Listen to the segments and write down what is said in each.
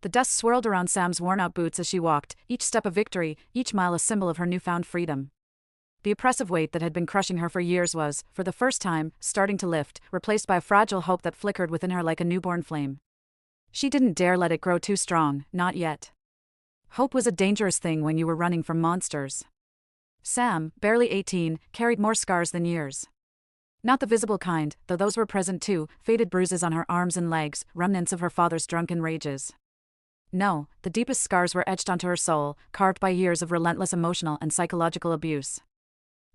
The dust swirled around Sam's worn-out boots as she walked, each step a victory, each mile a symbol of her newfound freedom. The oppressive weight that had been crushing her for years was, for the first time, starting to lift, replaced by a fragile hope that flickered within her like a newborn flame. She didn't dare let it grow too strong, not yet. Hope was a dangerous thing when you were running from monsters. Sam, barely 18, carried more scars than years. Not the visible kind, though those were present too, faded bruises on her arms and legs, remnants of her father's drunken rages. No, the deepest scars were etched onto her soul, carved by years of relentless emotional and psychological abuse.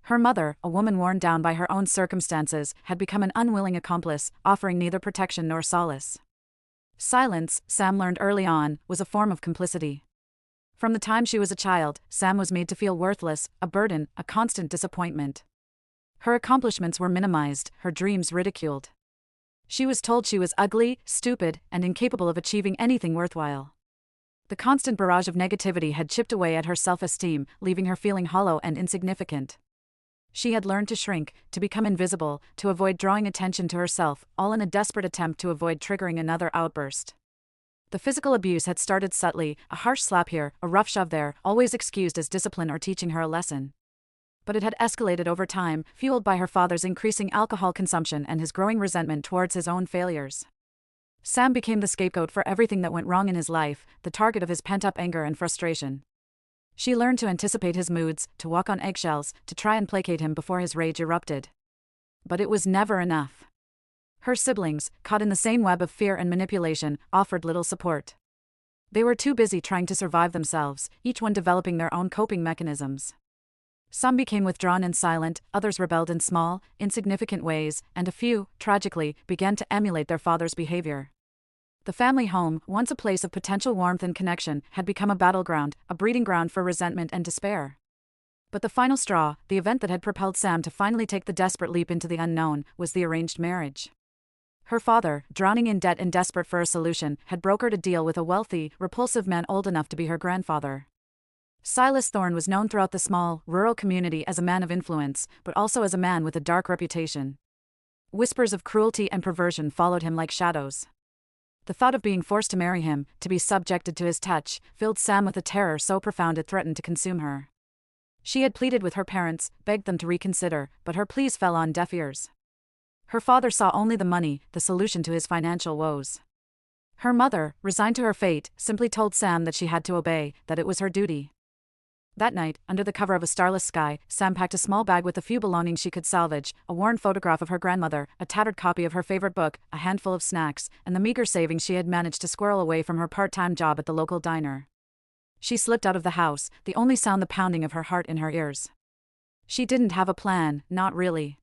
Her mother, a woman worn down by her own circumstances, had become an unwilling accomplice, offering neither protection nor solace. Silence, Sam learned early on, was a form of complicity. From the time she was a child, Sam was made to feel worthless, a burden, a constant disappointment. Her accomplishments were minimized, her dreams ridiculed. She was told she was ugly, stupid, and incapable of achieving anything worthwhile. The constant barrage of negativity had chipped away at her self-esteem, leaving her feeling hollow and insignificant. She had learned to shrink, to become invisible, to avoid drawing attention to herself, all in a desperate attempt to avoid triggering another outburst. The physical abuse had started subtly, a harsh slap here, a rough shove there, always excused as discipline or teaching her a lesson. But it had escalated over time, fueled by her father's increasing alcohol consumption and his growing resentment towards his own failures. Sam became the scapegoat for everything that went wrong in his life, the target of his pent-up anger and frustration. She learned to anticipate his moods, to walk on eggshells, to try and placate him before his rage erupted. But it was never enough. Her siblings, caught in the same web of fear and manipulation, offered little support. They were too busy trying to survive themselves, each one developing their own coping mechanisms. Some became withdrawn and silent, others rebelled in small, insignificant ways, and a few, tragically, began to emulate their father's behavior. The family home, once a place of potential warmth and connection, had become a battleground, a breeding ground for resentment and despair. But the final straw, the event that had propelled Sam to finally take the desperate leap into the unknown, was the arranged marriage. Her father, drowning in debt and desperate for a solution, had brokered a deal with a wealthy, repulsive man old enough to be her grandfather. Silas Thorne was known throughout the small, rural community as a man of influence, but also as a man with a dark reputation. Whispers of cruelty and perversion followed him like shadows. The thought of being forced to marry him, to be subjected to his touch, filled Sam with a terror so profound it threatened to consume her. She had pleaded with her parents, begged them to reconsider, but her pleas fell on deaf ears. Her father saw only the money, the solution to his financial woes. Her mother, resigned to her fate, simply told Sam that she had to obey, that it was her duty. That night, under the cover of a starless sky, Sam packed a small bag with the few belongings she could salvage, a worn photograph of her grandmother, a tattered copy of her favorite book, a handful of snacks, and the meager savings she had managed to squirrel away from her part-time job at the local diner. She slipped out of the house, the only sound the pounding of her heart in her ears. She didn't have a plan, not really.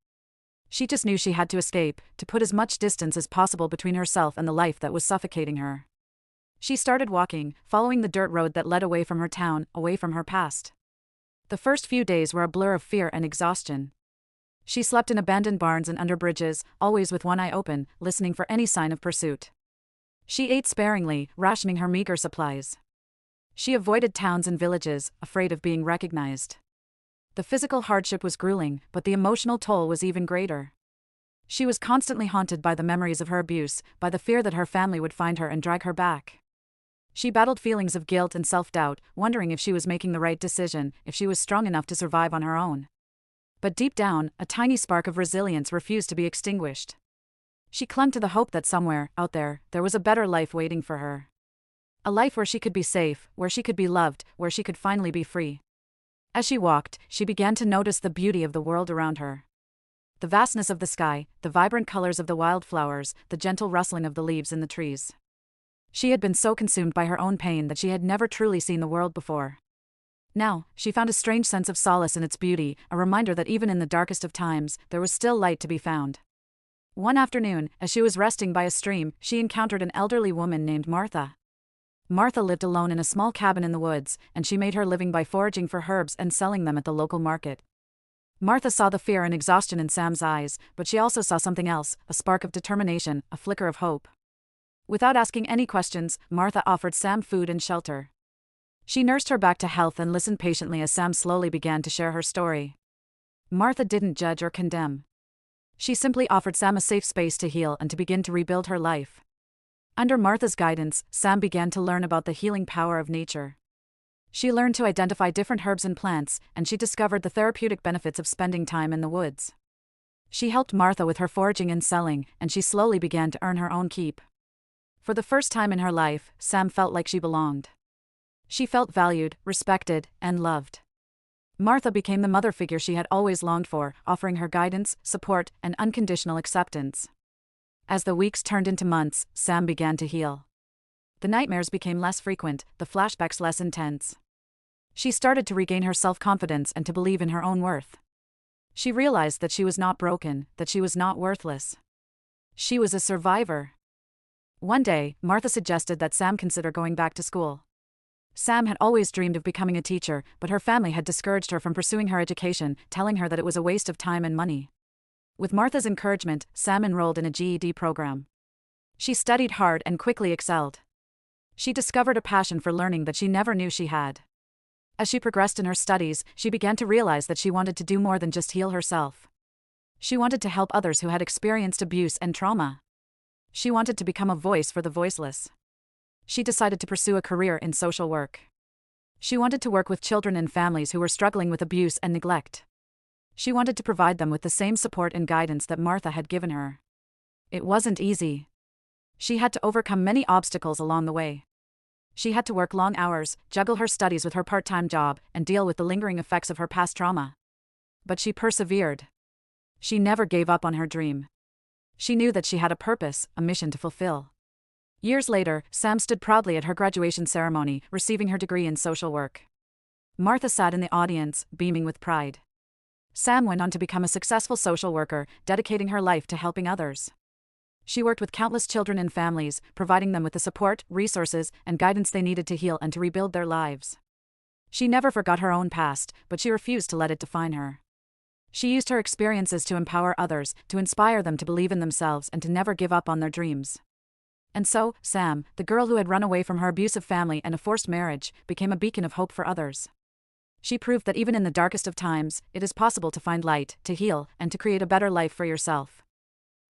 She just knew she had to escape, to put as much distance as possible between herself and the life that was suffocating her. She started walking, following the dirt road that led away from her town, away from her past. The first few days were a blur of fear and exhaustion. She slept in abandoned barns and under bridges, always with one eye open, listening for any sign of pursuit. She ate sparingly, rationing her meager supplies. She avoided towns and villages, afraid of being recognized. The physical hardship was grueling, but the emotional toll was even greater. She was constantly haunted by the memories of her abuse, by the fear that her family would find her and drag her back. She battled feelings of guilt and self-doubt, wondering if she was making the right decision, if she was strong enough to survive on her own. But deep down, a tiny spark of resilience refused to be extinguished. She clung to the hope that somewhere, out there, there was a better life waiting for her. A life where she could be safe, where she could be loved, where she could finally be free. As she walked, she began to notice the beauty of the world around her. The vastness of the sky, the vibrant colors of the wildflowers, the gentle rustling of the leaves in the trees. She had been so consumed by her own pain that she had never truly seen the world before. Now, she found a strange sense of solace in its beauty, a reminder that even in the darkest of times, there was still light to be found. One afternoon, as she was resting by a stream, she encountered an elderly woman named Martha. Martha lived alone in a small cabin in the woods, and she made her living by foraging for herbs and selling them at the local market. Martha saw the fear and exhaustion in Sam's eyes, but she also saw something else, a spark of determination, a flicker of hope. Without asking any questions, Martha offered Sam food and shelter. She nursed her back to health and listened patiently as Sam slowly began to share her story. Martha didn't judge or condemn. She simply offered Sam a safe space to heal and to begin to rebuild her life. Under Martha's guidance, Sam began to learn about the healing power of nature. She learned to identify different herbs and plants, and she discovered the therapeutic benefits of spending time in the woods. She helped Martha with her foraging and selling, and she slowly began to earn her own keep. For the first time in her life, Sam felt like she belonged. She felt valued, respected, and loved. Martha became the mother figure she had always longed for, offering her guidance, support, and unconditional acceptance. As the weeks turned into months, Sam began to heal. The nightmares became less frequent, the flashbacks less intense. She started to regain her self-confidence and to believe in her own worth. She realized that she was not broken, that she was not worthless. She was a survivor. One day, Martha suggested that Sam consider going back to school. Sam had always dreamed of becoming a teacher, but her family had discouraged her from pursuing her education, telling her that it was a waste of time and money. With Martha's encouragement, Sam enrolled in a GED program. She studied hard and quickly excelled. She discovered a passion for learning that she never knew she had. As she progressed in her studies, she began to realize that she wanted to do more than just heal herself. She wanted to help others who had experienced abuse and trauma. She wanted to become a voice for the voiceless. She decided to pursue a career in social work. She wanted to work with children and families who were struggling with abuse and neglect. She wanted to provide them with the same support and guidance that Martha had given her. It wasn't easy. She had to overcome many obstacles along the way. She had to work long hours, juggle her studies with her part-time job, and deal with the lingering effects of her past trauma. But she persevered. She never gave up on her dream. She knew that she had a purpose, a mission to fulfill. Years later, Sam stood proudly at her graduation ceremony, receiving her degree in social work. Martha sat in the audience, beaming with pride. Sam went on to become a successful social worker, dedicating her life to helping others. She worked with countless children and families, providing them with the support, resources, and guidance they needed to heal and to rebuild their lives. She never forgot her own past, but she refused to let it define her. She used her experiences to empower others, to inspire them to believe in themselves and to never give up on their dreams. And so, Sam, the girl who had run away from her abusive family and a forced marriage, became a beacon of hope for others. She proved that even in the darkest of times, it is possible to find light, to heal, and to create a better life for yourself.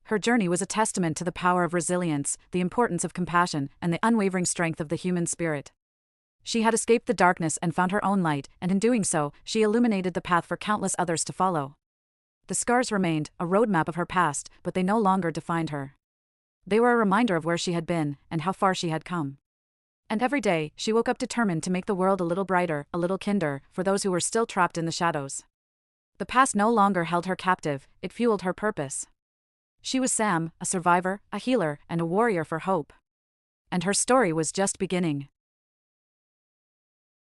Her journey was a testament to the power of resilience, the importance of compassion, and the unwavering strength of the human spirit. She had escaped the darkness and found her own light, and in doing so, she illuminated the path for countless others to follow. The scars remained, a roadmap of her past, but they no longer defined her. They were a reminder of where she had been, and how far she had come. And every day, she woke up determined to make the world a little brighter, a little kinder, for those who were still trapped in the shadows. The past no longer held her captive, it fueled her purpose. She was Sam, a survivor, a healer, and a warrior for hope. And her story was just beginning.